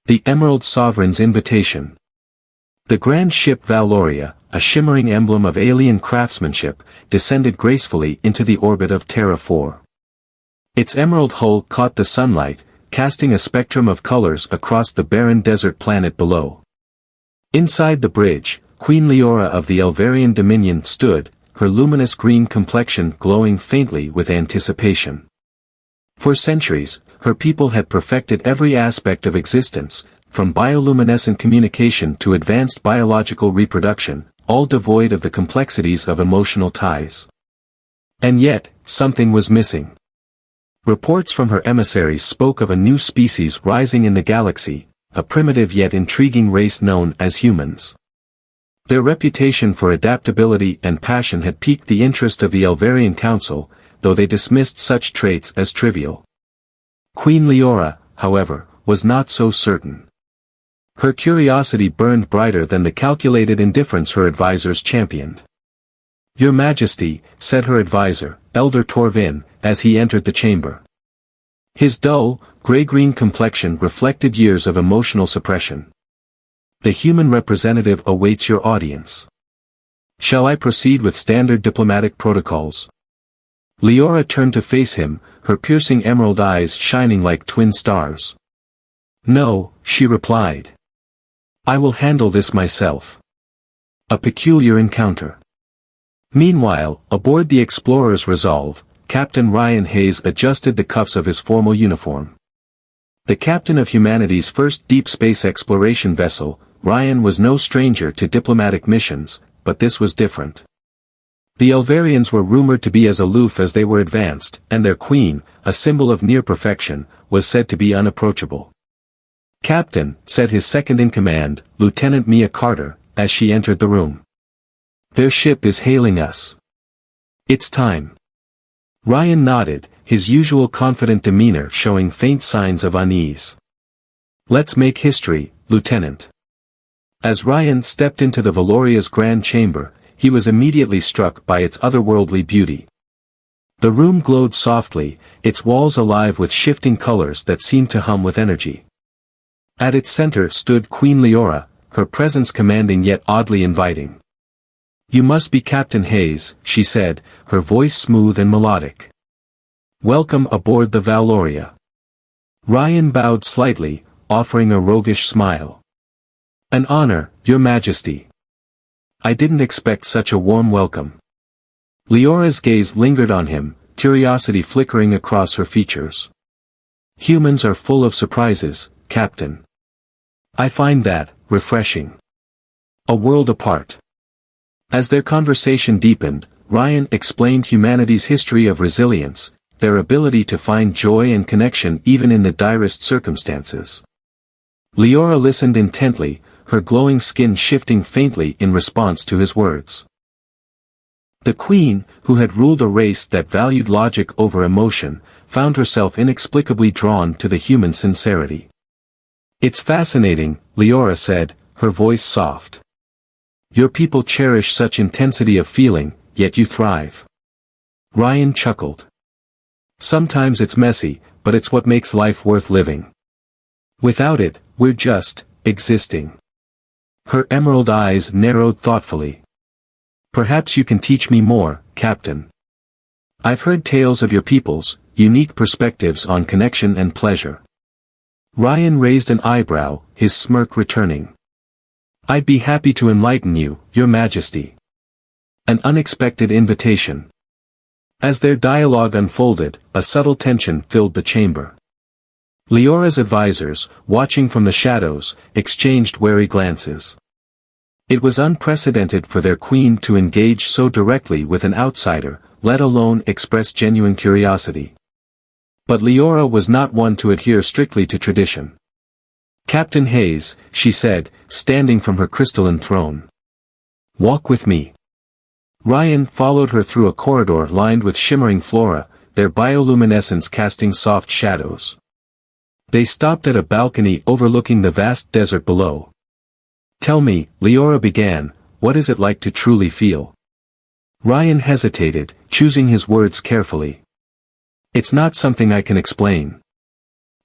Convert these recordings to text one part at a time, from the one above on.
The Emerald Sovereign's Invitation. The grand ship Valoria, a shimmering emblem of alien craftsmanship, descended gracefully into the orbit of Terra 4. Its emerald hull caught the sunlight, casting a spectrum of colors across the barren desert planet below. Inside the bridge, Queen Leora of the Elvarian Dominion stood, her luminous green complexion glowing faintly with anticipation. For centuries, her people had perfected every aspect of existence, from bioluminescent communication to advanced biological reproduction, all devoid of the complexities of emotional ties. And yet, something was missing. Reports from her emissaries spoke of a new species rising in the galaxy, a primitive yet intriguing race known as humans. Their reputation for adaptability and passion had piqued the interest of the Elvarian Council, though they dismissed such traits as trivial. Queen Leora, however, was not so certain. Her curiosity burned brighter than the calculated indifference her advisors championed. "Your Majesty," said her advisor, Elder Torvin, as he entered the chamber. His dull, gray-green complexion reflected years of emotional suppression. "The human representative awaits your audience. Shall I proceed with standard diplomatic protocols?" Leora turned to face him, her piercing emerald eyes shining like twin stars. "No," she replied. "I will handle this myself." A peculiar encounter. Meanwhile, aboard the Explorer's Resolve, Captain Ryan Hayes adjusted the cuffs of his formal uniform. The captain of humanity's first deep space exploration vessel, Ryan was no stranger to diplomatic missions, but this was different. The Elvarians were rumored to be as aloof as they were advanced, and their queen, a symbol of near perfection, was said to be unapproachable. "Captain," said his second-in-command, Lieutenant Mia Carter, as she entered the room. "Their ship is hailing us. It's time." Ryan nodded, his usual confident demeanor showing faint signs of unease. "Let's make history, Lieutenant." As Ryan stepped into the Valoria's grand chamber, he was immediately struck by its otherworldly beauty. The room glowed softly, its walls alive with shifting colors that seemed to hum with energy. At its center stood Queen Leora, her presence commanding yet oddly inviting. "You must be Captain Hayes," she said, her voice smooth and melodic. "Welcome aboard the Valoria." Ryan bowed slightly, offering a roguish smile. "An honor, Your Majesty. I didn't expect such a warm welcome." Leora's gaze lingered on him, curiosity flickering across her features. "Humans are full of surprises, Captain. I find that refreshing. A world apart." As their conversation deepened, Ryan explained humanity's history of resilience, their ability to find joy and connection even in the direst circumstances. Leora listened intently, her glowing skin shifting faintly in response to his words. The Queen, who had ruled a race that valued logic over emotion, found herself inexplicably drawn to the human sincerity. "It's fascinating," Leora said, her voice soft. "Your people cherish such intensity of feeling, yet you thrive." Ryan chuckled. "Sometimes it's messy, but it's what makes life worth living. Without it, we're just existing." Her emerald eyes narrowed thoughtfully. "Perhaps you can teach me more, Captain. I've heard tales of your people's unique perspectives on connection and pleasure." Ryan raised an eyebrow, his smirk returning. "I'd be happy to enlighten you, Your Majesty." An unexpected invitation. As their dialogue unfolded, a subtle tension filled the chamber. Leora's advisors, watching from the shadows, exchanged wary glances. It was unprecedented for their queen to engage so directly with an outsider, let alone express genuine curiosity. But Leora was not one to adhere strictly to tradition. "Captain Hayes," she said, standing from her crystalline throne. "Walk with me." Ryan followed her through a corridor lined with shimmering flora, their bioluminescence casting soft shadows. They stopped at a balcony overlooking the vast desert below. "Tell me," Leora began, "what is it like to truly feel?" Ryan hesitated, choosing his words carefully. "It's not something I can explain.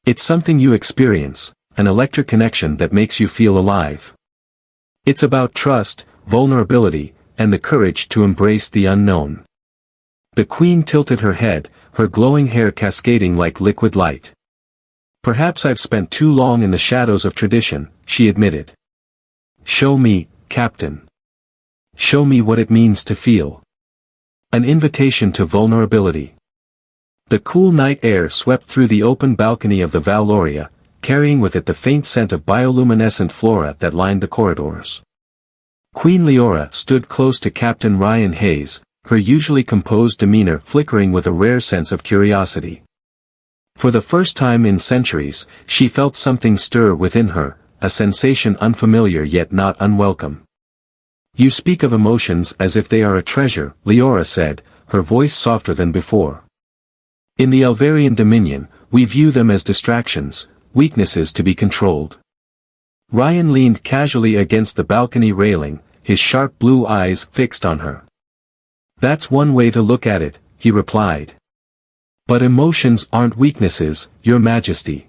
It's something you experience, an electric connection that makes you feel alive. It's about trust, vulnerability, and the courage to embrace the unknown. The queen tilted her head, her glowing hair cascading like liquid light. Perhaps I've spent too long in the shadows of tradition, she admitted. Show me, Captain. Show me what it means to feel. An invitation to vulnerability. The cool night air swept through the open balcony of the Valoria, carrying with it the faint scent of bioluminescent flora that lined the corridors. Queen Leora stood close to Captain Ryan Hayes, her usually composed demeanor flickering with a rare sense of curiosity. For the first time in centuries, she felt something stir within her, a sensation unfamiliar yet not unwelcome. You speak of emotions as if they are a treasure, Leora said, her voice softer than before. In the Elvarian Dominion, we view them as distractions, weaknesses to be controlled. Ryan leaned casually against the balcony railing, his sharp blue eyes fixed on her. That's one way to look at it, he replied. But emotions aren't weaknesses, Your Majesty.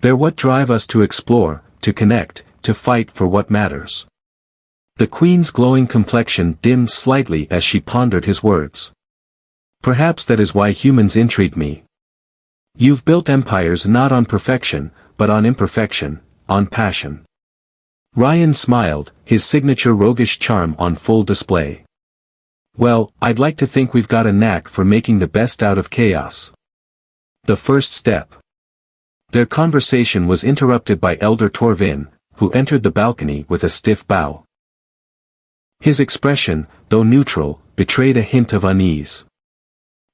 They're what drive us to explore, to connect, to fight for what matters. The Queen's glowing complexion dimmed slightly as she pondered his words. Perhaps that is why humans intrigue me. You've built empires not on perfection, but on imperfection, on passion. Ryan smiled, his signature roguish charm on full display. Well, I'd like to think we've got a knack for making the best out of chaos. The first step. Their conversation was interrupted by Elder Torvin, who entered the balcony with a stiff bow. His expression, though neutral, betrayed a hint of unease.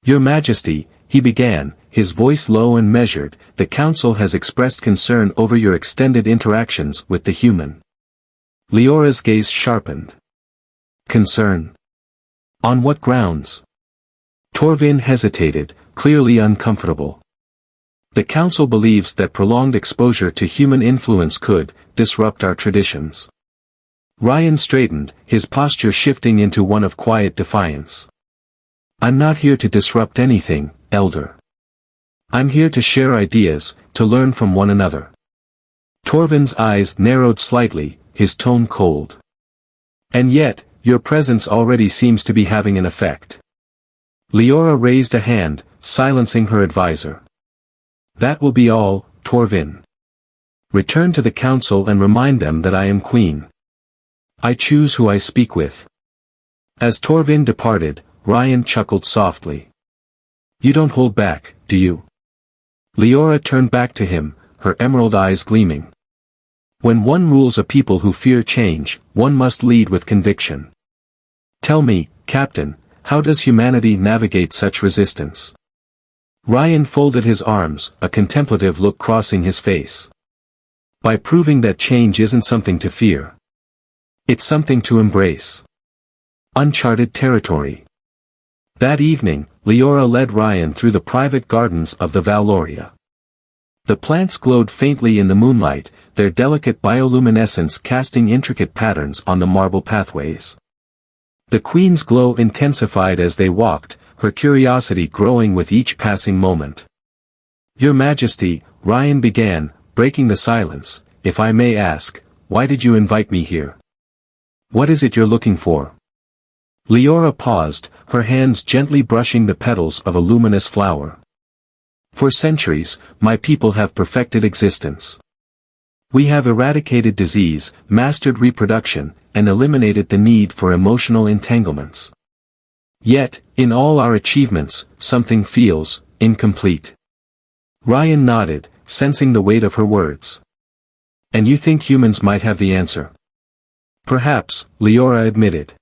Your Majesty, he began, his voice low and measured, the Council has expressed concern over your extended interactions with the human. Leora's gaze sharpened. Concern? On what grounds? Torvin hesitated, clearly uncomfortable. The Council believes that prolonged exposure to human influence could disrupt our traditions. Ryan straightened, his posture shifting into one of quiet defiance. I'm not here to disrupt anything, Elder. I'm here to share ideas, to learn from one another. Torvin's eyes narrowed slightly, his tone cold. And yet, your presence already seems to be having an effect. Leora raised a hand, silencing her advisor. That will be all, Torvin. Return to the Council and remind them that I am Queen. I choose who I speak with. As Torvin departed, Ryan chuckled softly. You don't hold back, do you? Leora turned back to him, her emerald eyes gleaming. When one rules a people who fear change, one must lead with conviction. Tell me, Captain, how does humanity navigate such resistance? Ryan folded his arms, a contemplative look crossing his face. By proving that change isn't something to fear. It's something to embrace. Uncharted territory. That evening, Leora led Ryan through the private gardens of the Valoria. The plants glowed faintly in the moonlight, their delicate bioluminescence casting intricate patterns on the marble pathways. The Queen's glow intensified as they walked, her curiosity growing with each passing moment. Your Majesty, Ryan began, breaking the silence, if I may ask, why did you invite me here? What is it you're looking for? Leora paused, her hands gently brushing the petals of a luminous flower. For centuries, my people have perfected existence. We have eradicated disease, mastered reproduction, and eliminated the need for emotional entanglements. Yet, in all our achievements, something feels incomplete. Ryan nodded, sensing the weight of her words. And you think humans might have the answer? Perhaps, Leora admitted.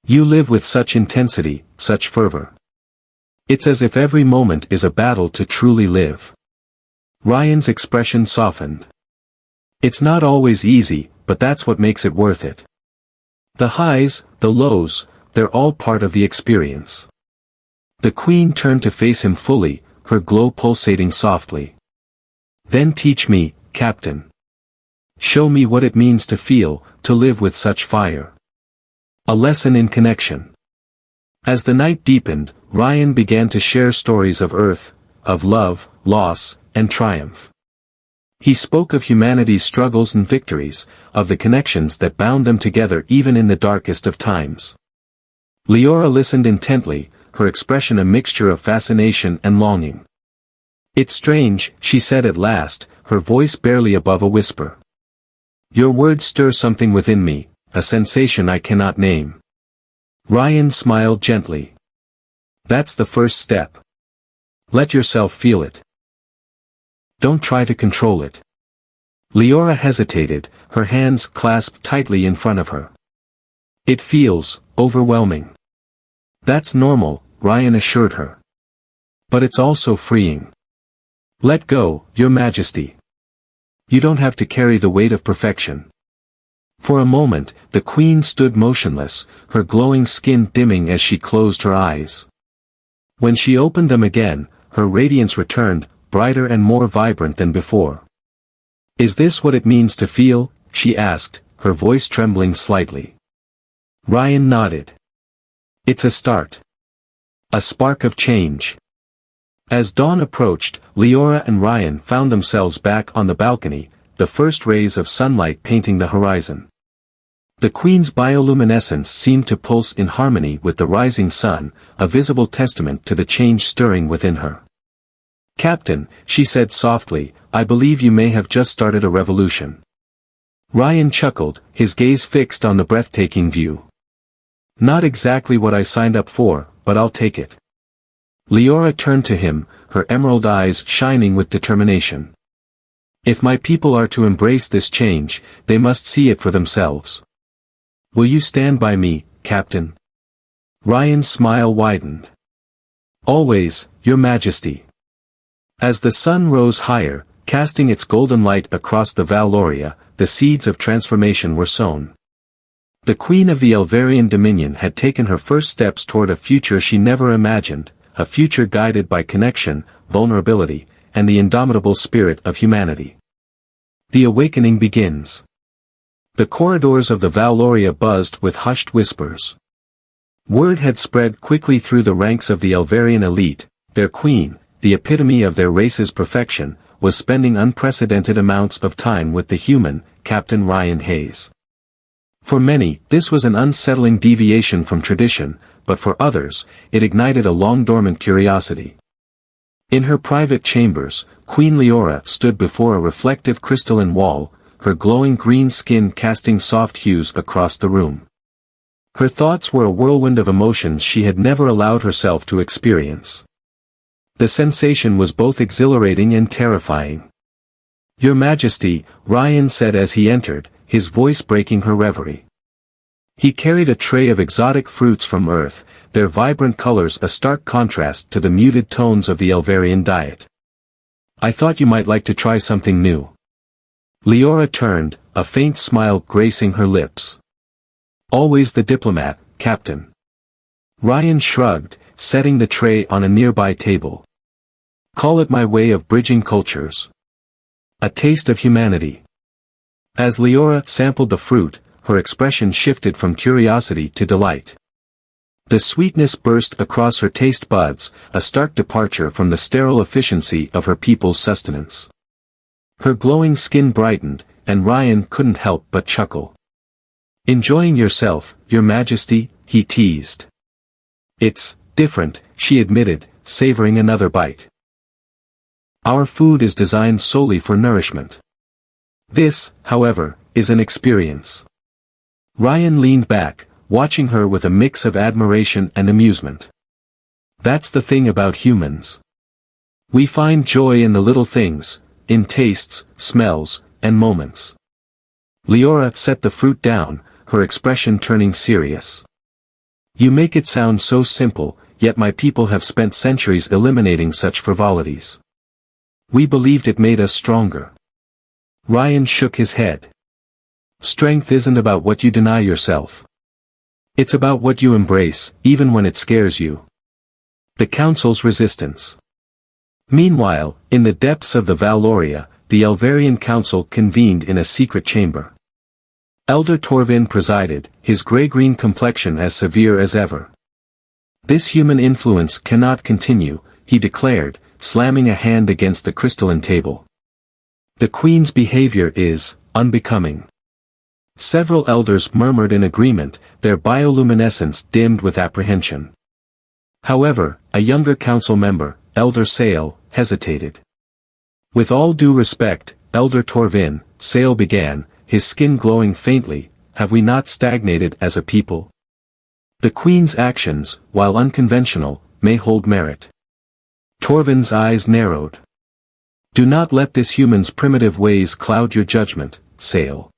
You live with such intensity, such fervor. It's as if every moment is a battle to truly live. Ryan's expression softened. It's not always easy, but that's what makes it worth it. The highs, the lows, they're all part of the experience. The Queen turned to face him fully, her glow pulsating softly. Then teach me, Captain. Show me what it means to feel, to live with such fire. A lesson in connection. As the night deepened, Ryan began to share stories of Earth, of love, loss, and triumph. He spoke of humanity's struggles and victories, of the connections that bound them together even in the darkest of times. Leora listened intently, her expression a mixture of fascination and longing. "It's strange," she said at last, her voice barely above a whisper. "Your words stir something within me, a sensation I cannot name." Ryan smiled gently. "That's the first step. Let yourself feel it. Don't try to control it." Leora hesitated, her hands clasped tightly in front of her. "It feels overwhelming." "That's normal," Ryan assured her. "But it's also freeing. Let go, Your Majesty. You don't have to carry the weight of perfection." For a moment, the Queen stood motionless, her glowing skin dimming as she closed her eyes. When she opened them again, her radiance returned, brighter and more vibrant than before. "Is this what it means to feel?" she asked, her voice trembling slightly. Ryan nodded. "It's a start. A spark of change." As dawn approached, Leora and Ryan found themselves back on the balcony, the first rays of sunlight painting the horizon. The Queen's bioluminescence seemed to pulse in harmony with the rising sun, a visible testament to the change stirring within her. "Captain," she said softly, "I believe you may have just started a revolution." Ryan chuckled, his gaze fixed on the breathtaking view. "Not exactly what I signed up for, but I'll take it." Leora turned to him, her emerald eyes shining with determination. "If my people are to embrace this change, they must see it for themselves. Will you stand by me, Captain?" Ryan's smile widened. "Always, Your Majesty." As the sun rose higher, casting its golden light across the Valoria, the seeds of transformation were sown. The Queen of the Elvarian Dominion had taken her first steps toward a future she never imagined, a future guided by connection, vulnerability, and the indomitable spirit of humanity. The awakening begins. The corridors of the Valoria buzzed with hushed whispers. Word had spread quickly through the ranks of the Elvarian elite, their queen, the epitome of their race's perfection, was spending unprecedented amounts of time with the human, Captain Ryan Hayes. For many, this was an unsettling deviation from tradition, but for others, it ignited a long-dormant curiosity. In her private chambers, Queen Leora stood before a reflective crystalline wall, her glowing green skin casting soft hues across the room. Her thoughts were a whirlwind of emotions she had never allowed herself to experience. The sensation was both exhilarating and terrifying. "Your Majesty," Ryan said as he entered, his voice breaking her reverie. He carried a tray of exotic fruits from Earth, their vibrant colors a stark contrast to the muted tones of the Elvarian diet. "I thought you might like to try something new." Leora turned, a faint smile gracing her lips. "Always the diplomat, Captain." Ryan shrugged, setting the tray on a nearby table. "Call it my way of bridging cultures. A taste of humanity." As Leora sampled the fruit, her expression shifted from curiosity to delight. The sweetness burst across her taste buds, a stark departure from the sterile efficiency of her people's sustenance. Her glowing skin brightened, and Ryan couldn't help but chuckle. "Enjoying yourself, Your Majesty?" he teased. "It's different," she admitted, savoring another bite. "Our food is designed solely for nourishment. This, however, is an experience." Ryan leaned back, watching her with a mix of admiration and amusement. "That's the thing about humans. We find joy in the little things, in tastes, smells, and moments." Leora set the fruit down, her expression turning serious. "You make it sound so simple, yet my people have spent centuries eliminating such frivolities. We believed it made us stronger." Ryan shook his head. "Strength isn't about what you deny yourself. It's about what you embrace, even when it scares you." The Council's resistance. Meanwhile, in the depths of the Valoria, the Elvarian Council convened in a secret chamber. Elder Torvin presided, his gray-green complexion as severe as ever. "This human influence cannot continue," he declared, slamming a hand against the crystalline table. The queen's behavior is unbecoming. Several elders murmured in agreement, their bioluminescence dimmed with apprehension. However, a younger council member, Elder Sale, hesitated. With all due respect, Elder Torvin, Sale began, his skin glowing faintly, have we not stagnated as a people? The Queen's actions, while unconventional, may hold merit. Torvin's eyes narrowed. Do not let this human's primitive ways cloud your judgment, Sale.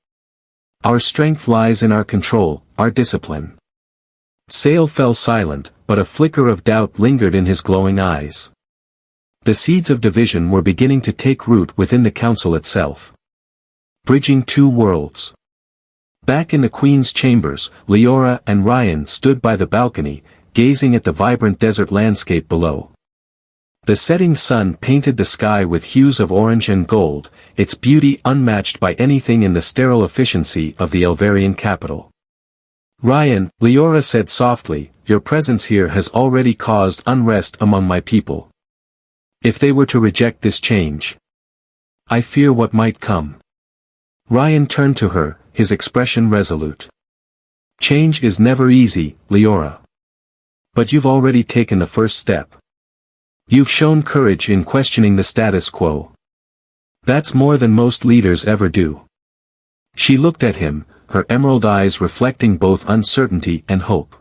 Our strength lies in our control, our discipline. Sale fell silent, but a flicker of doubt lingered in his glowing eyes. The seeds of division were beginning to take root within the council itself. Bridging two worlds. Back in the Queen's chambers, Leora and Ryan stood by the balcony, gazing at the vibrant desert landscape below. The setting sun painted the sky with hues of orange and gold, its beauty unmatched by anything in the sterile efficiency of the Elverian capital. Ryan, Leora said softly, your presence here has already caused unrest among my people. If they were to reject this change, I fear what might come. Ryan turned to her, his expression resolute. Change is never easy, Leora. But you've already taken the first step. You've shown courage in questioning the status quo. That's more than most leaders ever do. She looked at him, her emerald eyes reflecting both uncertainty and hope.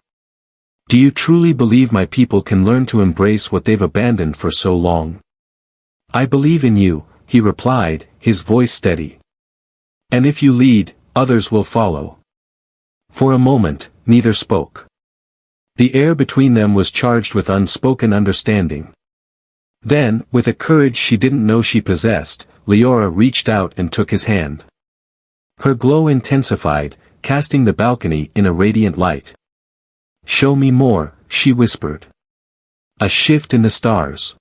Do you truly believe my people can learn to embrace what they've abandoned for so long? I believe in you, he replied, his voice steady. And if you lead, others will follow. For a moment, neither spoke. The air between them was charged with unspoken understanding. Then, with a courage she didn't know she possessed, Leora reached out and took his hand. Her glow intensified, casting the balcony in a radiant light. Show me more, she whispered. A shift in the stars.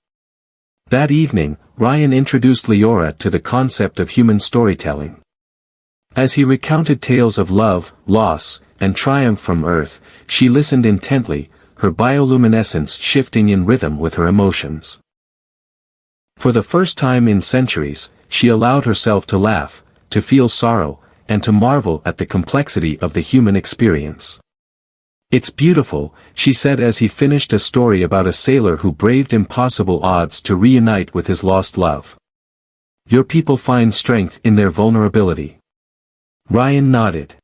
That evening, Ryan introduced Leora to the concept of human storytelling. As he recounted tales of love, loss, and triumph from Earth, she listened intently, her bioluminescence shifting in rhythm with her emotions. For the first time in centuries, she allowed herself to laugh, to feel sorrow, and to marvel at the complexity of the human experience. It's beautiful, she said as he finished a story about a sailor who braved impossible odds to reunite with his lost love. Your people find strength in their vulnerability. Ryan nodded.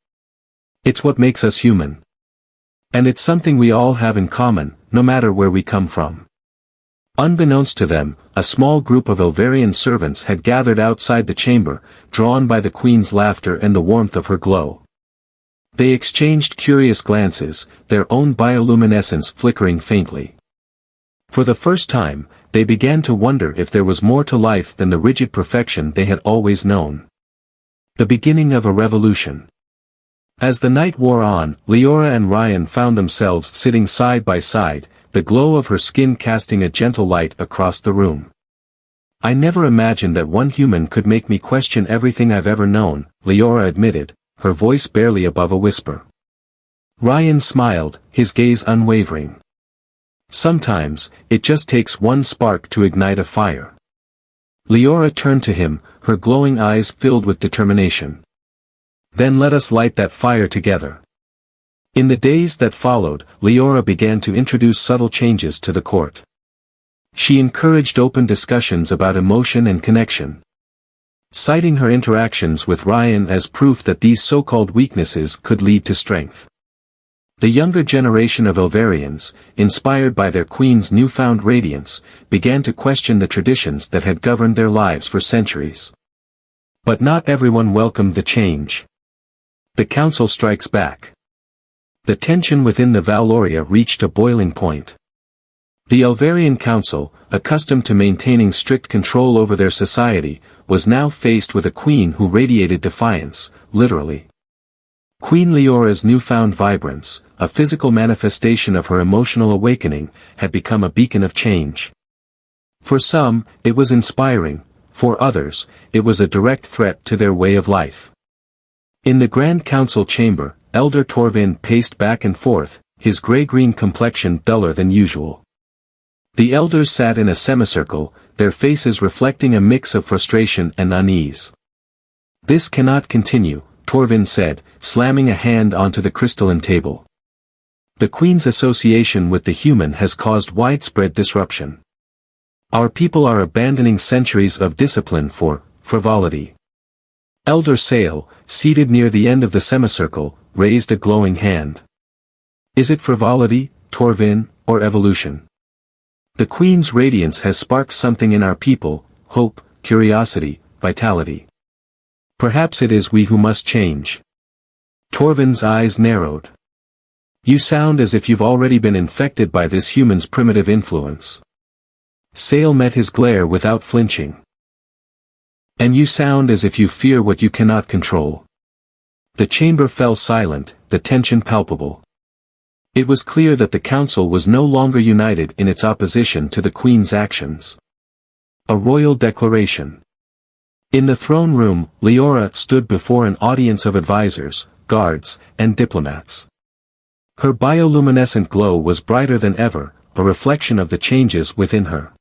It's what makes us human. And it's something we all have in common, no matter where we come from. Unbeknownst to them, a small group of Elverian servants had gathered outside the chamber, drawn by the Queen's laughter and the warmth of her glow. They exchanged curious glances, their own bioluminescence flickering faintly. For the first time, they began to wonder if there was more to life than the rigid perfection they had always known. The beginning of a revolution. As the night wore on, Leora and Ryan found themselves sitting side by side, the glow of her skin casting a gentle light across the room. I never imagined that one human could make me question everything I've ever known, Leora admitted, her voice barely above a whisper. Ryan smiled, his gaze unwavering. Sometimes, it just takes one spark to ignite a fire. Leora turned to him, her glowing eyes filled with determination. Then let us light that fire together. In the days that followed, Leora began to introduce subtle changes to the court. She encouraged open discussions about emotion and connection. Citing her interactions with Ryan as proof that these so-called weaknesses could lead to strength. The younger generation of Elverians, inspired by their queen's newfound radiance, began to question the traditions that had governed their lives for centuries. But not everyone welcomed the change. The council strikes back. The tension within the Valoria reached a boiling point. The Elverian Council, accustomed to maintaining strict control over their society, was now faced with a queen who radiated defiance, literally. Queen Leora's newfound vibrance, a physical manifestation of her emotional awakening, had become a beacon of change. For some, it was inspiring, for others, it was a direct threat to their way of life. In the Grand Council chamber, Elder Torvin paced back and forth, his gray-green complexion duller than usual. The elders sat in a semicircle, their faces reflecting a mix of frustration and unease. "This cannot continue," Torvin said, slamming a hand onto the crystalline table. "The Queen's association with the human has caused widespread disruption. Our people are abandoning centuries of discipline for frivolity." Elder Sale, seated near the end of the semicircle, raised a glowing hand. "Is it frivolity, Torvin, or evolution? The Queen's radiance has sparked something in our people: hope, curiosity, vitality. Perhaps it is we who must change." Torvin's eyes narrowed. "You sound as if you've already been infected by this human's primitive influence." Sale met his glare without flinching. "And you sound as if you fear what you cannot control." The chamber fell silent, the tension palpable. It was clear that the council was no longer united in its opposition to the Queen's actions. A royal declaration. In the throne room, Leora stood before an audience of advisors, guards, and diplomats. Her bioluminescent glow was brighter than ever, a reflection of the changes within her.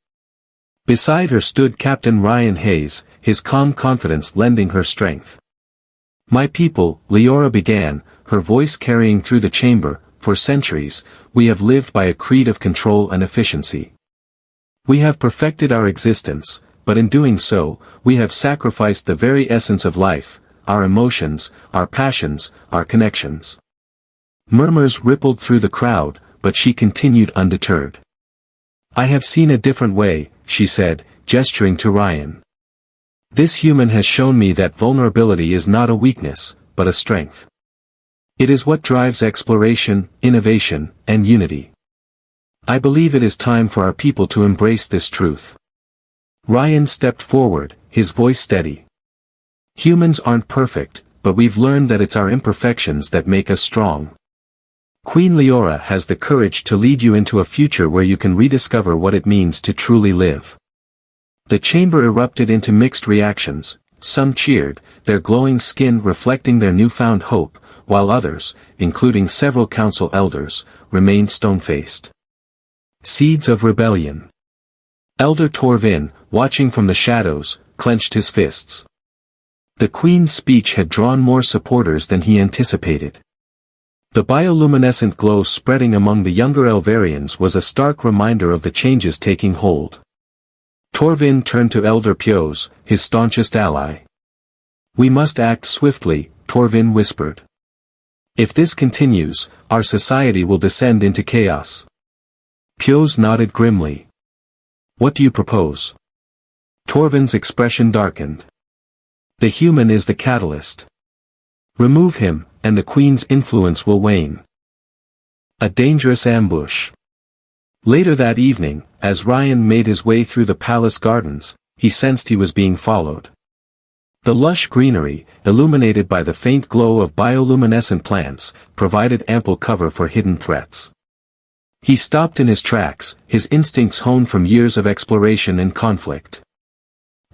Beside her stood Captain Ryan Hayes, his calm confidence lending her strength. "My people," Leora began, her voice carrying through the chamber, "for centuries, we have lived by a creed of control and efficiency. We have perfected our existence, but in doing so, we have sacrificed the very essence of life, our emotions, our passions, our connections." Murmurs rippled through the crowd, but she continued undeterred. "I have seen a different way," she said, gesturing to Ryan. "This human has shown me that vulnerability is not a weakness, but a strength. It is what drives exploration, innovation, and unity. I believe it is time for our people to embrace this truth." Ryan stepped forward, his voice steady. "Humans aren't perfect, but we've learned that it's our imperfections that make us strong. Queen Leora has the courage to lead you into a future where you can rediscover what it means to truly live." The chamber erupted into mixed reactions. Some cheered, their glowing skin reflecting their newfound hope, while others, including several council elders, remained stone-faced. Seeds of rebellion. Elder Torvin, watching from the shadows, clenched his fists. The Queen's speech had drawn more supporters than he anticipated. The bioluminescent glow spreading among the younger Elverians was a stark reminder of the changes taking hold. Torvin turned to Elder Pios, his staunchest ally. "We must act swiftly," Torvin whispered. "If this continues, our society will descend into chaos." Pios nodded grimly. "What do you propose?" Torvin's expression darkened. "The human is the catalyst. Remove him, and the Queen's influence will wane." A dangerous ambush. Later that evening, as Ryan made his way through the palace gardens, he sensed he was being followed. The lush greenery, illuminated by the faint glow of bioluminescent plants, provided ample cover for hidden threats. He stopped in his tracks, his instincts honed from years of exploration and conflict.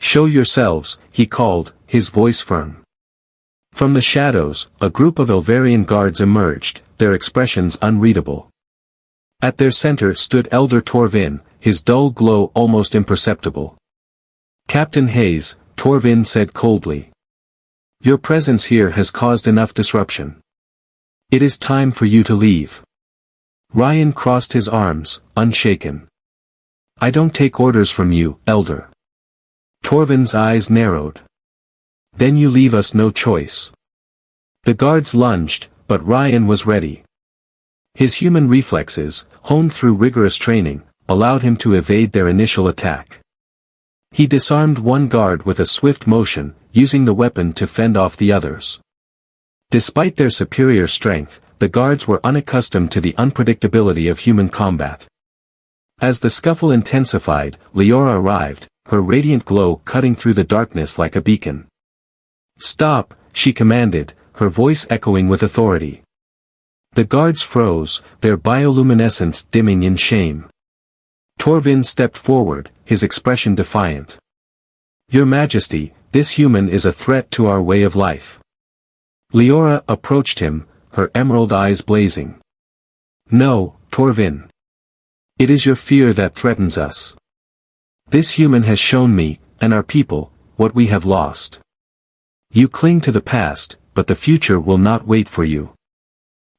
"Show yourselves," he called, his voice firm. From the shadows, a group of Elverian guards emerged, their expressions unreadable. At their center stood Elder Torvin, his dull glow almost imperceptible. "Captain Hayes," Torvin said coldly. "Your presence here has caused enough disruption. It is time for you to leave." Ryan crossed his arms, unshaken. "I don't take orders from you, Elder." Torvin's eyes narrowed. "Then you leave us no choice." The guards lunged, but Ryan was ready. His human reflexes, honed through rigorous training, allowed him to evade their initial attack. He disarmed one guard with a swift motion, using the weapon to fend off the others. Despite their superior strength, the guards were unaccustomed to the unpredictability of human combat. As the scuffle intensified, Leora arrived, her radiant glow cutting through the darkness like a beacon. "Stop," she commanded, her voice echoing with authority. The guards froze, their bioluminescence dimming in shame. Torvin stepped forward, his expression defiant. "Your Majesty, this human is a threat to our way of life." Leora approached him, her emerald eyes blazing. "No, Torvin. It is your fear that threatens us. This human has shown me, and our people, what we have lost. You cling to the past, but the future will not wait for you.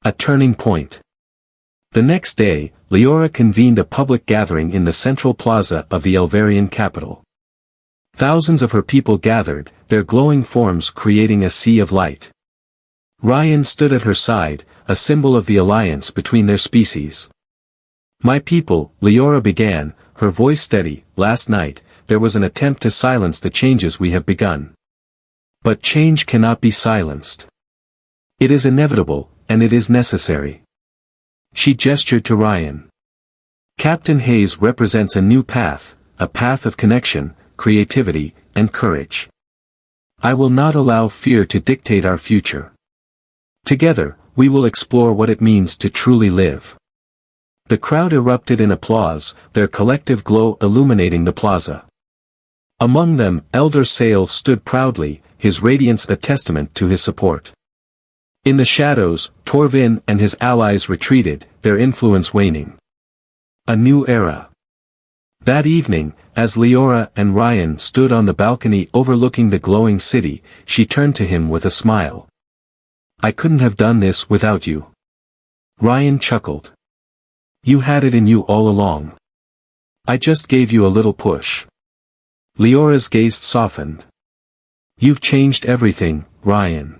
A turning point. The next day, Leora convened a public gathering in the central plaza of the Elvarian capital. Thousands of her people gathered, their glowing forms creating a sea of light. Ryan stood at her side, a symbol of the alliance between their species. My people, Leora began, her voice steady. Last night, there was an attempt to silence the changes we have begun. But change cannot be silenced. It is inevitable, and it is necessary. She gestured to Ryan. Captain Hayes represents a new path, a path of connection, creativity, and courage. I will not allow fear to dictate our future. Together, we will explore what it means to truly live. The crowd erupted in applause, their collective glow illuminating the plaza. Among them, Elder Sale stood proudly, his radiance a testament to his support. In the shadows, Torvin and his allies retreated, their influence waning. A new era. That evening, as Leora and Ryan stood on the balcony overlooking the glowing city, she turned to him with a smile. I couldn't have done this without you. Ryan chuckled. You had it in you all along. I just gave you a little push. Leora's gaze softened. You've changed everything, Ryan.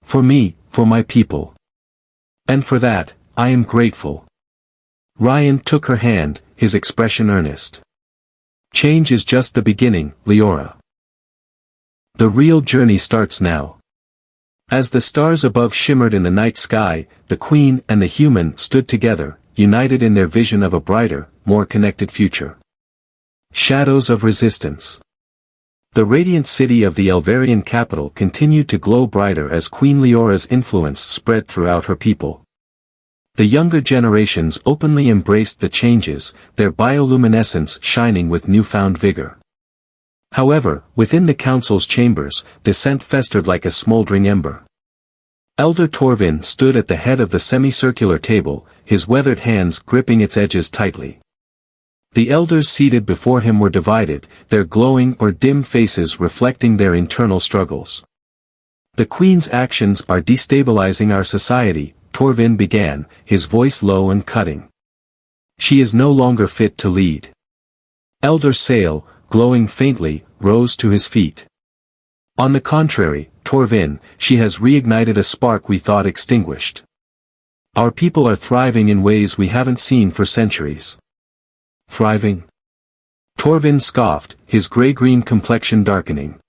For me, for my people. And for that, I am grateful. Ryan took her hand, his expression earnest. Change is just the beginning, Leora. The real journey starts now. As the stars above shimmered in the night sky, the Queen and the human stood together, united in their vision of a brighter, more connected future. Shadows of resistance. The radiant city of the Elvarian capital continued to glow brighter as Queen Leora's influence spread throughout her people. The younger generations openly embraced the changes, their bioluminescence shining with newfound vigor. However, within the council's chambers, dissent festered like a smoldering ember. Elder Torvin stood at the head of the semicircular table, his weathered hands gripping its edges tightly. The elders seated before him were divided, their glowing or dim faces reflecting their internal struggles. The Queen's actions are destabilizing our society, Torvin began, his voice low and cutting. She is no longer fit to lead. Elder Sale, glowing faintly, rose to his feet. On the contrary, Torvin, she has reignited a spark we thought extinguished. Our people are thriving in ways we haven't seen for centuries. Thriving? Torvin scoffed, his gray-green complexion darkening.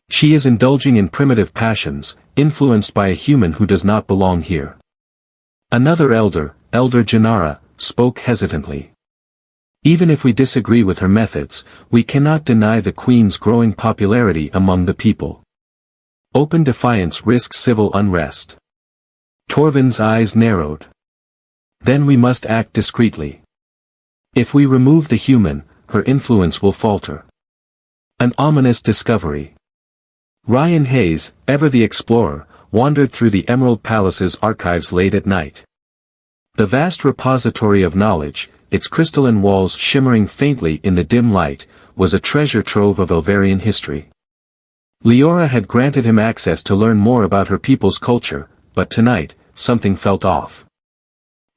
She is indulging in primitive passions, influenced by a human who does not belong here. Another elder, Elder Janara, spoke hesitantly. Even if we disagree with her methods, we cannot deny the Queen's growing popularity among the people. Open defiance risks civil unrest. Torvin's eyes narrowed. Then we must act discreetly. If we remove the human, her influence will falter. An ominous discovery. Ryan Hayes, ever the explorer, wandered through the Emerald Palace's archives late at night. The vast repository of knowledge, its crystalline walls shimmering faintly in the dim light, was a treasure trove of Elvarian history. Leora had granted him access to learn more about her people's culture, but tonight, something felt off.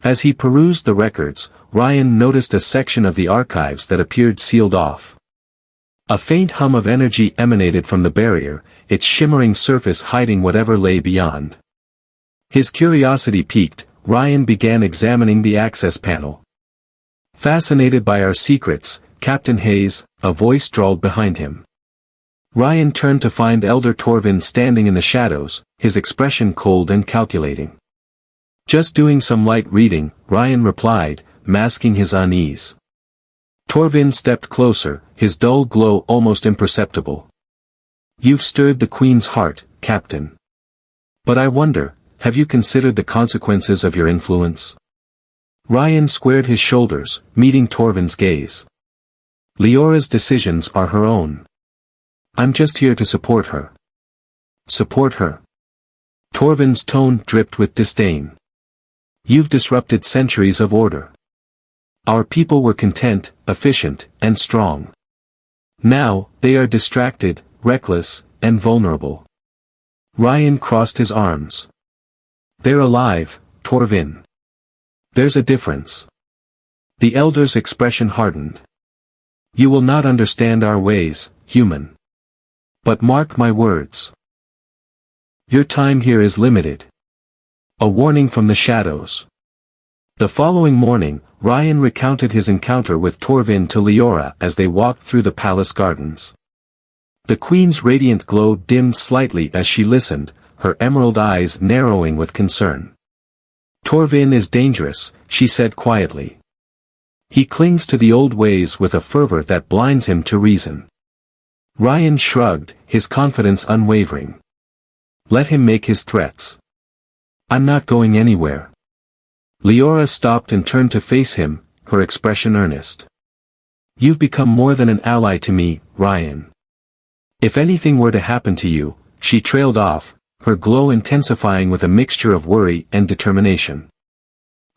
As he perused the records, Ryan noticed a section of the archives that appeared sealed off. A faint hum of energy emanated from the barrier, its shimmering surface hiding whatever lay beyond. His curiosity piqued, Ryan began examining the access panel. Fascinated by our secrets, Captain Hayes, a voice drawled behind him. Ryan turned to find Elder Torvin standing in the shadows, his expression cold and calculating. Just doing some light reading, Ryan replied, masking his unease. Torvin stepped closer, his dull glow almost imperceptible. You've stirred the Queen's heart, Captain. But I wonder, have you considered the consequences of your influence? Ryan squared his shoulders, meeting Torvin's gaze. Leora's decisions are her own. I'm just here to support her. Support her? Torvin's tone dripped with disdain. You've disrupted centuries of order. Our people were content, efficient, and strong. Now, they are distracted, reckless, and vulnerable. Ryan crossed his arms. They're alive, Torvin. There's a difference. The elder's expression hardened. You will not understand our ways, human. But mark my words. Your time here is limited. A warning from the shadows. The following morning, Ryan recounted his encounter with Torvin to Leora as they walked through the palace gardens. The queen's radiant glow dimmed slightly as she listened, her emerald eyes narrowing with concern. Torvin is dangerous, she said quietly. He clings to the old ways with a fervor that blinds him to reason. Ryan shrugged, his confidence unwavering. Let him make his threats. I'm not going anywhere. Leora stopped and turned to face him, her expression earnest. You've become more than an ally to me, Ryan. If anything were to happen to you, she trailed off, her glow intensifying with a mixture of worry and determination.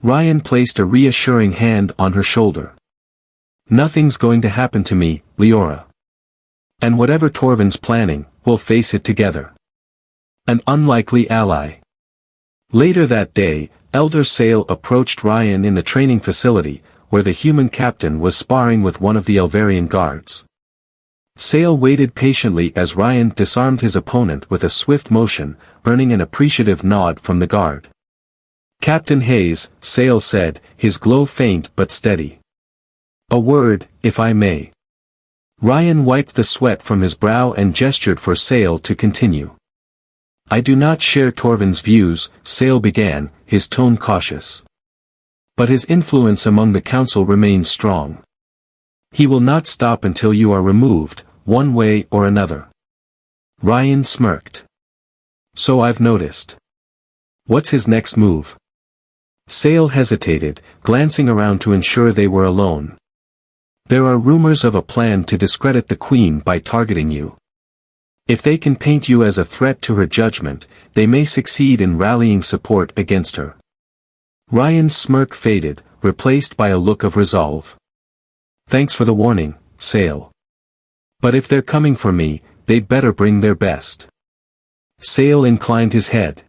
Ryan placed a reassuring hand on her shoulder. Nothing's going to happen to me, Leora. And whatever Torvin's planning, we'll face it together. An unlikely ally. Later that day, Elder Sale approached Ryan in the training facility, where the human captain was sparring with one of the Elverian guards. Sale waited patiently as Ryan disarmed his opponent with a swift motion, earning an appreciative nod from the guard. Captain Hayes, Sale said, his glow faint but steady. A word, if I may. Ryan wiped the sweat from his brow and gestured for Sale to continue. I do not share Torvin's views, Sale began, his tone cautious. But his influence among the council remains strong. He will not stop until you are removed, one way or another. Ryan smirked. So I've noticed. What's his next move? Sale hesitated, glancing around to ensure they were alone. There are rumors of a plan to discredit the Queen by targeting you. If they can paint you as a threat to her judgment, they may succeed in rallying support against her. Ryan's smirk faded, replaced by a look of resolve. Thanks for the warning, Sale. But if they're coming for me, they'd better bring their best. Sale inclined his head.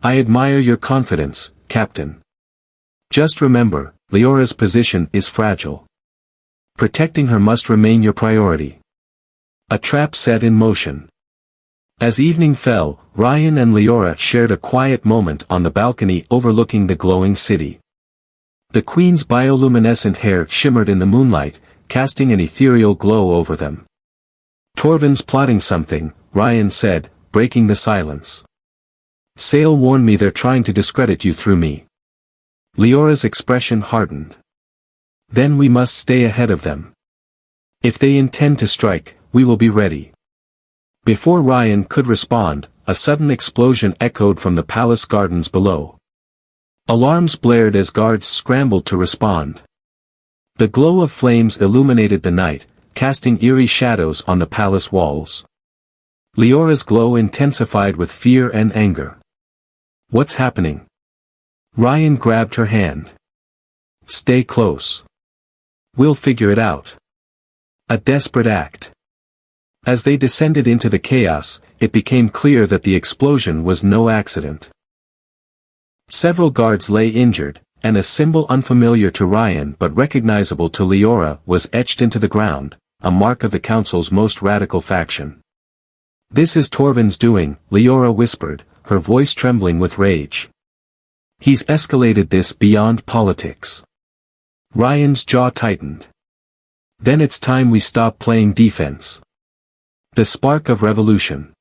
I admire your confidence, Captain. Just remember, Leora's position is fragile. Protecting her must remain your priority. A trap set in motion. As evening fell, Ryan and Leora shared a quiet moment on the balcony overlooking the glowing city. The Queen's bioluminescent hair shimmered in the moonlight, casting an ethereal glow over them. Torvin's plotting something, Ryan said, breaking the silence. Sale warned me they're trying to discredit you through me. Leora's expression hardened. Then we must stay ahead of them. If they intend to strike, we will be ready. Before Ryan could respond, a sudden explosion echoed from the palace gardens below. Alarms blared as guards scrambled to respond. The glow of flames illuminated the night, casting eerie shadows on the palace walls. Leora's glow intensified with fear and anger. What's happening? Ryan grabbed her hand. Stay close. We'll figure it out. A desperate act. As they descended into the chaos, it became clear that the explosion was no accident. Several guards lay injured, and a symbol unfamiliar to Ryan but recognizable to Leora was etched into the ground, a mark of the council's most radical faction. This is Torvin's doing, Leora whispered, her voice trembling with rage. He's escalated this beyond politics. Ryan's jaw tightened. Then it's time we stop playing defense. The spark of revolution.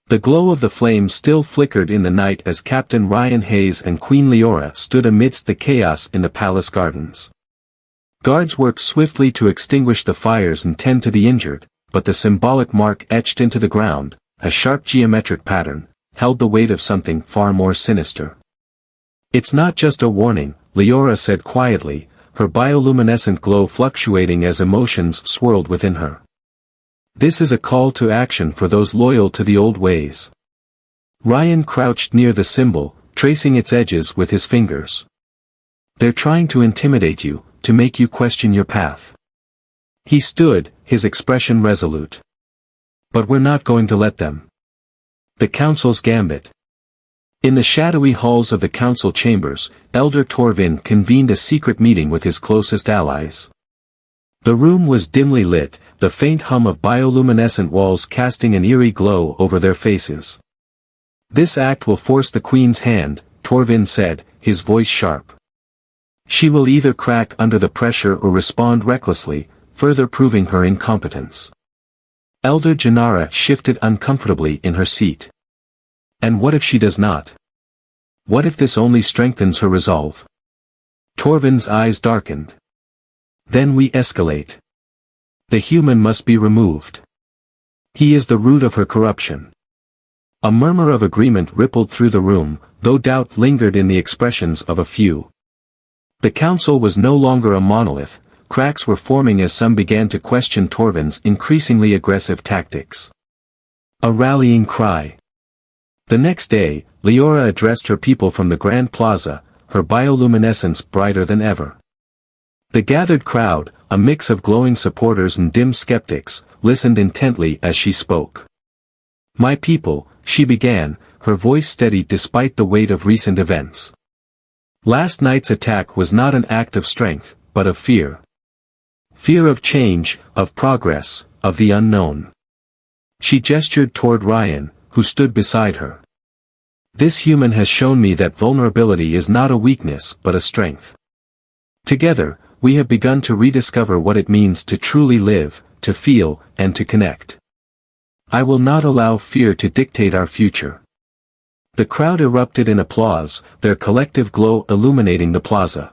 The glow of the flames still flickered in the night as Captain Ryan Hayes and Queen Leora stood amidst the chaos in the palace gardens. Guards worked swiftly to extinguish the fires and tend to the injured, but the symbolic mark etched into the ground, a sharp geometric pattern, held the weight of something far more sinister. It's not just a warning, Leora said quietly, her bioluminescent glow fluctuating as emotions swirled within her. This is a call to action for those loyal to the old ways. Ryan crouched near the symbol, tracing its edges with his fingers. They're trying to intimidate you, to make you question your path. He stood, his expression resolute. But we're not going to let them. The Council's Gambit. In the shadowy halls of the council chambers, Elder Torvin convened a secret meeting with his closest allies. The room was dimly lit, the faint hum of bioluminescent walls casting an eerie glow over their faces. "This act will force the Queen's hand," Torvin said, his voice sharp. "She will either crack under the pressure or respond recklessly, further proving her incompetence." Elder Janara shifted uncomfortably in her seat. And what if she does not? What if this only strengthens her resolve? Torvin's eyes darkened. Then we escalate. The human must be removed. He is the root of her corruption. A murmur of agreement rippled through the room, though doubt lingered in the expressions of a few. The council was no longer a monolith, cracks were forming as some began to question Torvin's increasingly aggressive tactics. A rallying cry. The next day, Leora addressed her people from the Grand Plaza, her bioluminescence brighter than ever. The gathered crowd, a mix of glowing supporters and dim skeptics, listened intently as she spoke. "My people," she began, her voice steady despite the weight of recent events. "Last night's attack was not an act of strength, but of fear. Fear of change, of progress, of the unknown." She gestured toward Ryan, who stood beside her. "This human has shown me that vulnerability is not a weakness but a strength. Together, we have begun to rediscover what it means to truly live, to feel, and to connect. I will not allow fear to dictate our future." The crowd erupted in applause, their collective glow illuminating the plaza.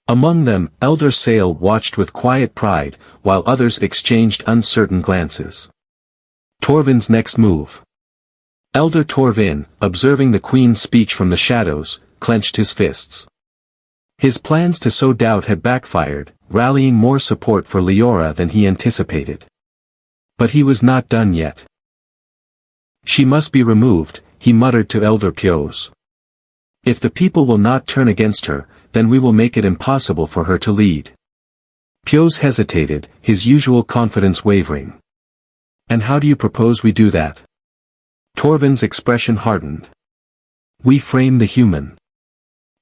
Among them, Elder Sale watched with quiet pride, while others exchanged uncertain glances. Torvin's next move. Elder Torvin, observing the Queen's speech from the shadows, clenched his fists. His plans to sow doubt had backfired, rallying more support for Leora than he anticipated. But he was not done yet. "She must be removed," he muttered to Elder Pios. "If the people will not turn against her, then we will make it impossible for her to lead." Pios hesitated, his usual confidence wavering. "And how do you propose we do that?" Torvin's expression hardened. "We frame the human.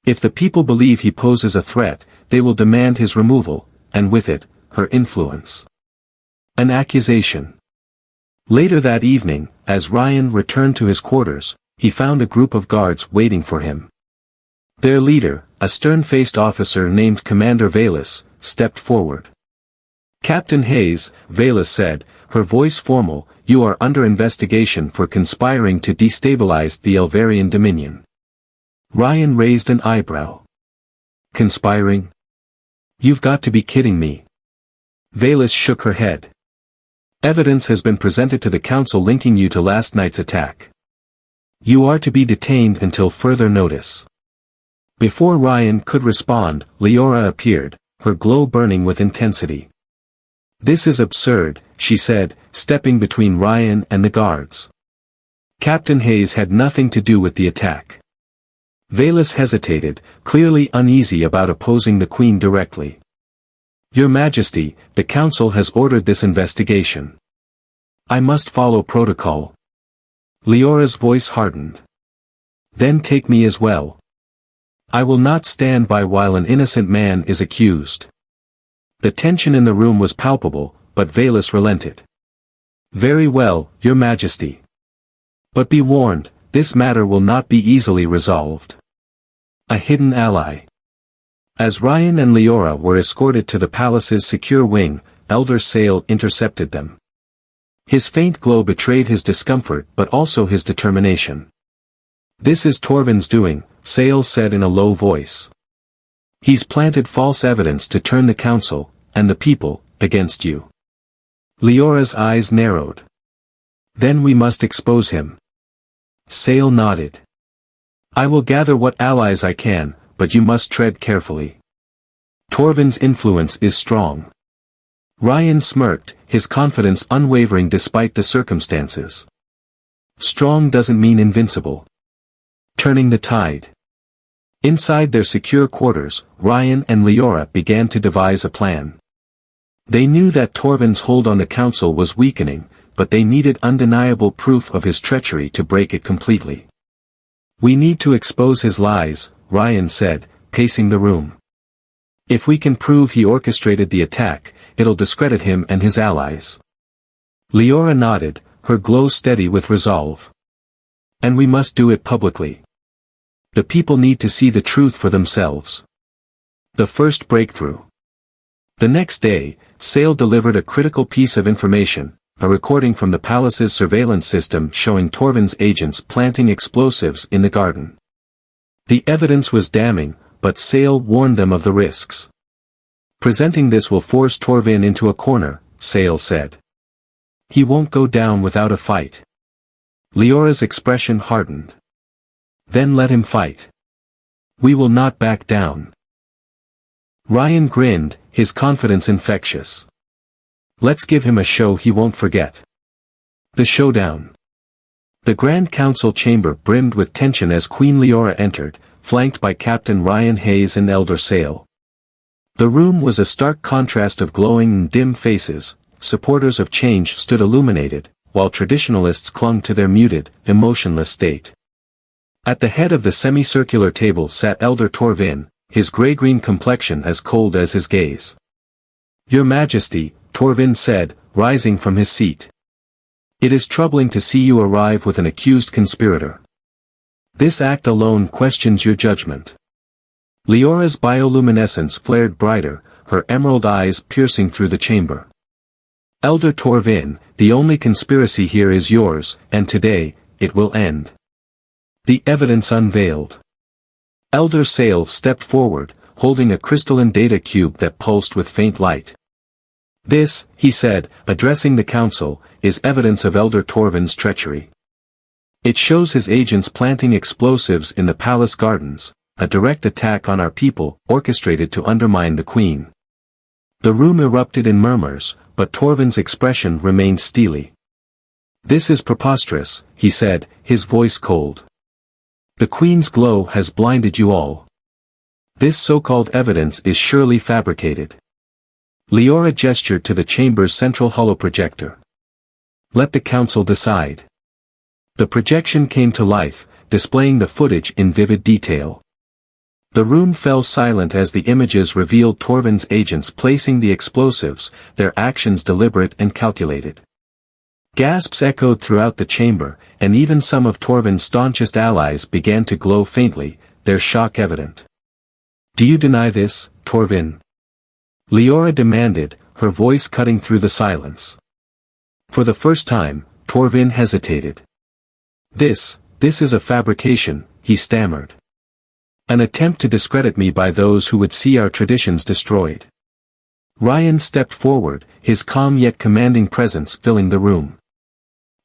If the people believe he poses a threat, they will demand his removal, and with it, her influence." An accusation. Later that evening, as Ryan returned to his quarters, he found a group of guards waiting for him. Their leader, a stern-faced officer named Commander Valus, stepped forward. "Captain Hayes," Valus said, her voice formal, "you are under investigation for conspiring to destabilize the Elvarian Dominion." Ryan raised an eyebrow. "Conspiring? You've got to be kidding me." Valus shook her head. "Evidence has been presented to the council linking you to last night's attack. You are to be detained until further notice." Before Ryan could respond, Leora appeared, her glow burning with intensity. "This is absurd," she said, stepping between Ryan and the guards. "Captain Hayes had nothing to do with the attack." Valus hesitated, clearly uneasy about opposing the Queen directly. "Your Majesty, the Council has ordered this investigation. I must follow protocol." Leora's voice hardened. "Then take me as well. I will not stand by while an innocent man is accused." The tension in the room was palpable, but Valus relented. "Very well, Your Majesty. But be warned, this matter will not be easily resolved." A hidden ally. As Ryan and Leora were escorted to the palace's secure wing, Elder Sale intercepted them. His faint glow betrayed his discomfort but also his determination. "This is Torvin's doing," Sale said in a low voice. "He's planted false evidence to turn the council, and the people, against you." Leora's eyes narrowed. "Then we must expose him." Sale nodded. "I will gather what allies I can, but you must tread carefully. Torvin's influence is strong." Ryan smirked, his confidence unwavering despite the circumstances. "Strong doesn't mean invincible." Turning the tide. Inside their secure quarters, Ryan and Leora began to devise a plan. They knew that Torvin's hold on the council was weakening, but they needed undeniable proof of his treachery to break it completely. "We need to expose his lies," Ryan said, pacing the room. "If we can prove he orchestrated the attack, it'll discredit him and his allies." Leora nodded, her glow steady with resolve. "And we must do it publicly. The people need to see the truth for themselves." The first breakthrough. The next day, Sale delivered a critical piece of information, a recording from the palace's surveillance system showing Torvin's agents planting explosives in the garden. The evidence was damning, but Sale warned them of the risks. "Presenting this will force Torvin into a corner," Sale said. "He won't go down without a fight." Leora's expression hardened. "Then let him fight. We will not back down." Ryan grinned, his confidence infectious. "Let's give him a show he won't forget." The showdown. The Grand Council chamber brimmed with tension as Queen Leora entered, flanked by Captain Ryan Hayes and Elder Sale. The room was a stark contrast of glowing and dim faces. Supporters of change stood illuminated, while traditionalists clung to their muted, emotionless state. At the head of the semicircular table sat Elder Torvin, his gray-green complexion as cold as his gaze. "Your Majesty," Torvin said, rising from his seat. "It is troubling to see you arrive with an accused conspirator. This act alone questions your judgment." Leora's bioluminescence flared brighter, her emerald eyes piercing through the chamber. "Elder Torvin, the only conspiracy here is yours, and today, it will end." The evidence unveiled. Elder Sale stepped forward, holding a crystalline data cube that pulsed with faint light. "This," he said, addressing the council, "is evidence of Elder Torvin's treachery. It shows his agents planting explosives in the palace gardens, a direct attack on our people, orchestrated to undermine the queen." The room erupted in murmurs, but Torvin's expression remained steely. "This is preposterous," he said, his voice cold. "The Queen's glow has blinded you all. This so-called evidence is surely fabricated." Leora gestured to the chamber's central holoprojector. "Let the council decide." The projection came to life, displaying the footage in vivid detail. The room fell silent as the images revealed Torvin's agents placing the explosives, their actions deliberate and calculated. Gasps echoed throughout the chamber, and even some of Torvin's staunchest allies began to glow faintly, their shock evident. "Do you deny this, Torvin?" Leora demanded, her voice cutting through the silence. For the first time, Torvin hesitated. This is a fabrication," he stammered. "An attempt to discredit me by those who would see our traditions destroyed." Ryan stepped forward, his calm yet commanding presence filling the room.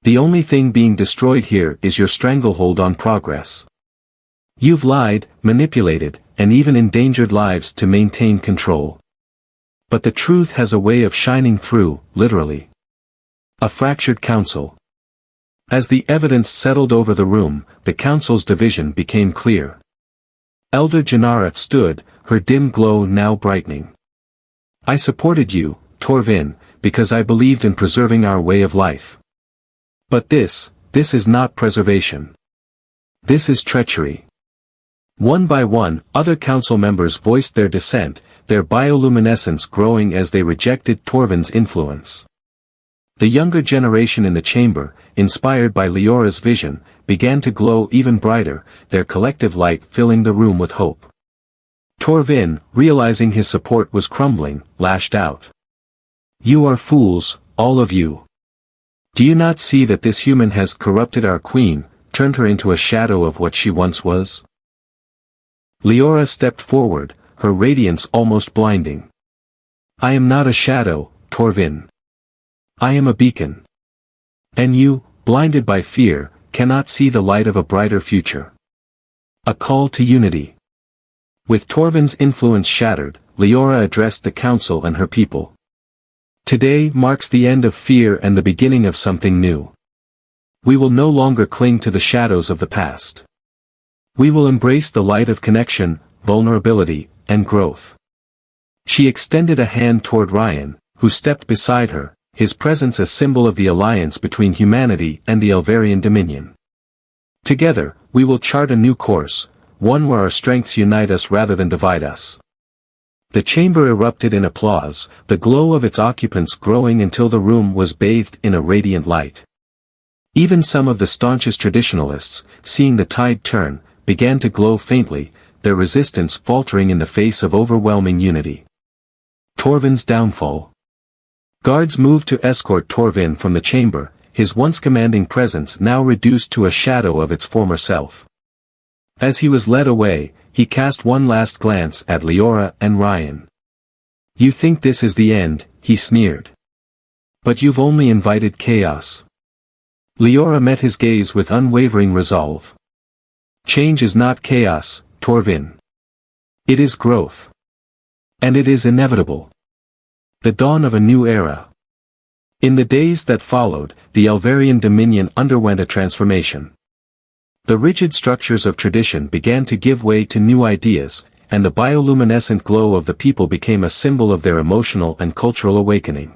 "The only thing being destroyed here is your stranglehold on progress. You've lied, manipulated, and even endangered lives to maintain control. But the truth has a way of shining through, literally." A fractured council. As the evidence settled over the room, the council's division became clear. Elder Janara stood, her dim glow now brightening. "I supported you, Torvin, because I believed in preserving our way of life. But this is not preservation. This is treachery." One by one, other council members voiced their dissent, their bioluminescence growing as they rejected Torvin's influence. The younger generation in the chamber, inspired by Leora's vision, began to glow even brighter, their collective light filling the room with hope. Torvin, realizing his support was crumbling, lashed out. "You are fools, all of you. Do you not see that this human has corrupted our queen, turned her into a shadow of what she once was?" Leora stepped forward, her radiance almost blinding. "I am not a shadow, Torvin. I am a beacon. And you, blinded by fear, cannot see the light of a brighter future." A call to unity. With Torvin's influence shattered, Leora addressed the council and her people. "Today marks the end of fear and the beginning of something new. We will no longer cling to the shadows of the past. We will embrace the light of connection, vulnerability, and growth. She extended a hand toward Ryan, who stepped beside her, his presence a symbol of the alliance between humanity and the Elverian Dominion. Together, we will chart a new course, one where our strengths unite us rather than divide us. The chamber erupted in applause, the glow of its occupants growing until the room was bathed in a radiant light. Even some of the staunchest traditionalists, seeing the tide turn, began to glow faintly, their resistance faltering in the face of overwhelming unity. Torvin's downfall. Guards moved to escort Torvin from the chamber, his once commanding presence now reduced to a shadow of its former self. As he was led away, he cast one last glance at Leora and Ryan. "You think this is the end," he sneered. "But you've only invited chaos." Leora met his gaze with unwavering resolve. "Change is not chaos, Torvin. It is growth. And it is inevitable. The dawn of a new era." In the days that followed, the Elverian Dominion underwent a transformation. The rigid structures of tradition began to give way to new ideas, and the bioluminescent glow of the people became a symbol of their emotional and cultural awakening.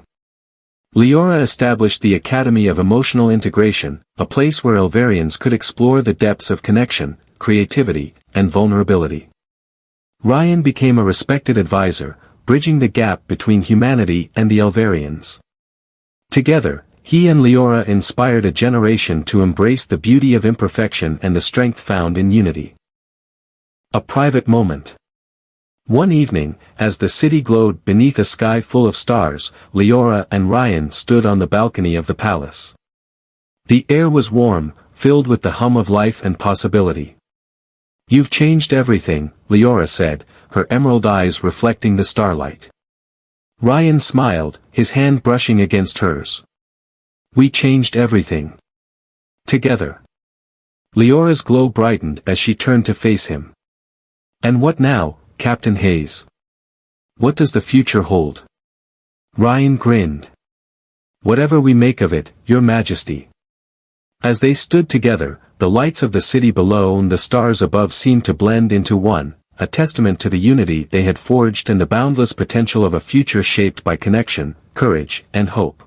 Leora established the Academy of Emotional Integration, a place where Elverians could explore the depths of connection, creativity, and vulnerability. Ryan became a respected advisor, bridging the gap between humanity and the Elverians. Together, he and Leora inspired a generation to embrace the beauty of imperfection and the strength found in unity. A private moment. One evening, as the city glowed beneath a sky full of stars, Leora and Ryan stood on the balcony of the palace. The air was warm, filled with the hum of life and possibility. "You've changed everything," Leora said, her emerald eyes reflecting the starlight. Ryan smiled, his hand brushing against hers. "We changed everything. Together." Leora's glow brightened as she turned to face him. "And what now, Captain Hayes? What does the future hold?" Ryan grinned. "Whatever we make of it, Your Majesty." As they stood together, the lights of the city below and the stars above seemed to blend into one, a testament to the unity they had forged and the boundless potential of a future shaped by connection, courage, and hope.